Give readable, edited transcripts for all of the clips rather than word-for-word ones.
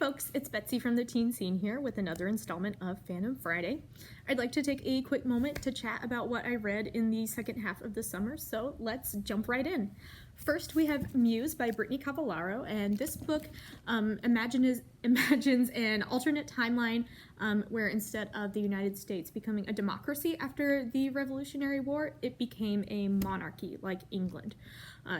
folks, it's Betsy from the Teen Scene here with another installment of Fandom Friday. I'd like to take a quick moment to chat about what I read in the second half of the summer, so let's jump right in. First, we have Muse by Brittany Cavallaro, and this book imagines an alternate timeline where instead of the United States becoming a democracy after the Revolutionary War, it became a monarchy like England.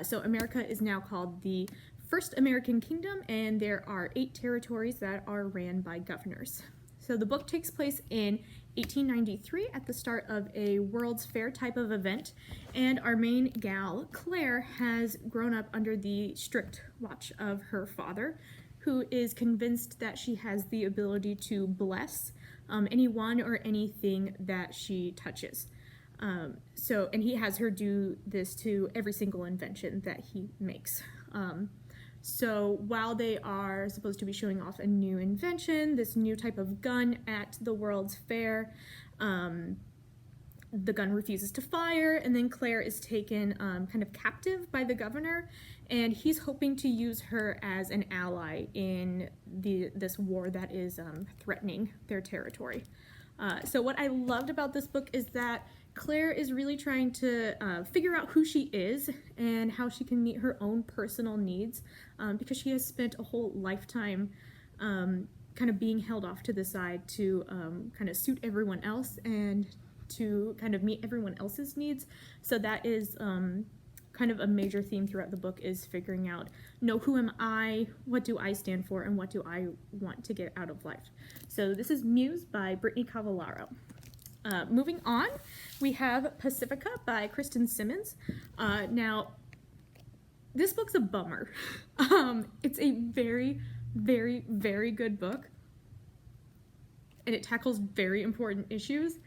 So America is now called the First American Kingdom, and there are 8 territories that are ran by governors. So the book takes place in 1893 at the start of a World's Fair type of event, and our main gal, Claire, has grown up under the strict watch of her father, who is convinced that she has the ability to bless anyone or anything that she touches. And he has her do this to every single invention that he makes. So while they are supposed to be showing off a new invention, this new type of gun at the World's Fair, the gun refuses to fire, and then Claire is taken kind of captive by the governor, and he's hoping to use her as an ally in this war that is threatening their territory. So what I loved about this book is that Claire is really trying to figure out who she is and how she can meet her own personal needs because she has spent a whole lifetime kind of being held off to the side to kind of suit everyone else and to kind of meet everyone else's needs. So that is kind of a major theme throughout the book, is figuring out, who am I, what do I stand for, and what do I want to get out of life. So this is Muse by Brittany Cavallaro. Moving on, we have Pacifica by Kristen Simmons. Now, this book's a bummer. It's a very, very, very good book, and it tackles very important issues,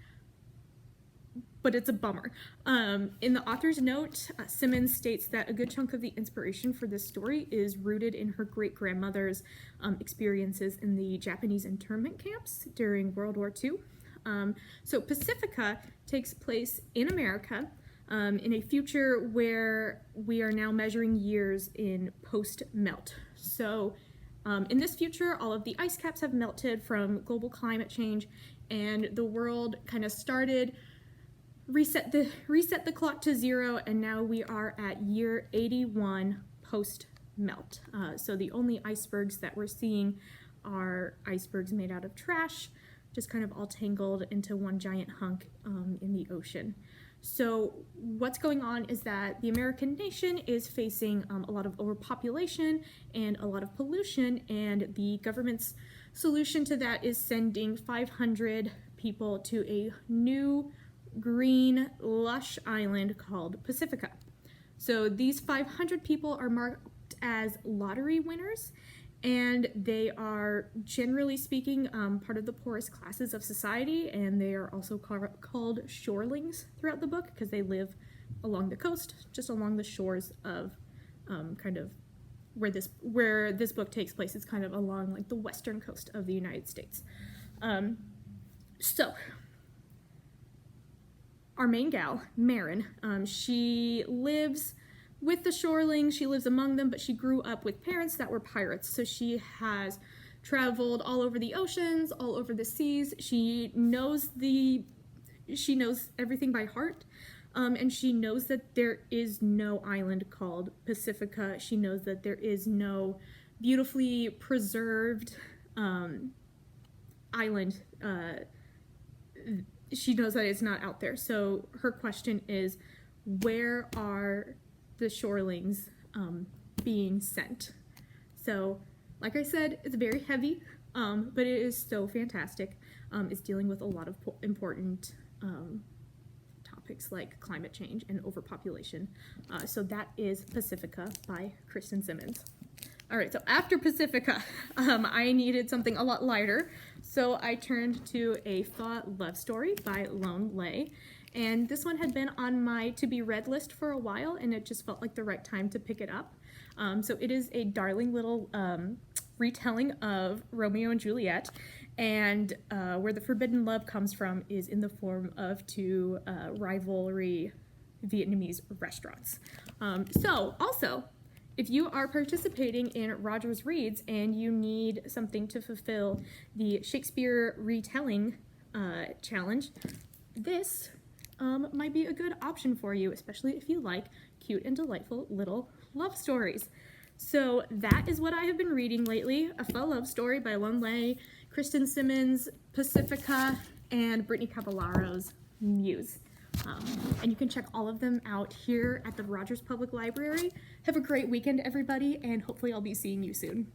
but it's a bummer. In the author's note, Simmons states that a good chunk of the inspiration for this story is rooted in her great-grandmother's experiences in the Japanese internment camps during World War II. So Pacifica takes place in America in a future where we are now measuring years in post-melt. So in this future, all of the ice caps have melted from global climate change, and the world kind of started, reset the clock to 0, and now we are at year 81 post-melt. So the only icebergs that we're seeing are icebergs made out of trash, just kind of all tangled into one giant hunk in the ocean. So what's going on is that the American nation is facing a lot of overpopulation and a lot of pollution, and the government's solution to that is sending 500 people to a new green lush island called Pacifica. So these 500 people are marked as lottery winners, and they are, generally speaking, part of the poorest classes of society, and they are also called shorelings throughout the book because they live along the coast, just along the shores of kind of where this book takes place. It's kind of along like the western coast of the United States. So our main gal, Marin, she lives with the shorelings, she lives among them, but she grew up with parents that were pirates. So she has traveled all over the oceans, all over the seas. She knows everything by heart, and she knows that there is no island called Pacifica. She knows that there is no beautifully preserved island. She knows that it's not out there. So her question is, where are the shorelings being sent? So, like I said, it's very heavy, but it is so fantastic. It's dealing with a lot of important topics like climate change and overpopulation. So that is Pacifica by Kristen Simmons. All right, so after Pacifica, I needed something a lot lighter, so I turned to a thaw love story by Lone Lay. And this one had been on my to-be-read list for a while, and it just felt like the right time to pick it up. So it is a darling little retelling of Romeo and Juliet, and where the forbidden love comes from is in the form of 2 rivalry Vietnamese restaurants. So also, if you are participating in Rogers Reads and you need something to fulfill the Shakespeare retelling challenge, this might be a good option for you, especially if you like cute and delightful little love stories. So that is what I have been reading lately: A Faux Love Story by Lon Lay, Kristen Simmons, Pacifica, and Brittany Cavallaro's Muse. And you can check all of them out here at the Rogers Public Library. Have a great weekend, everybody, and hopefully I'll be seeing you soon.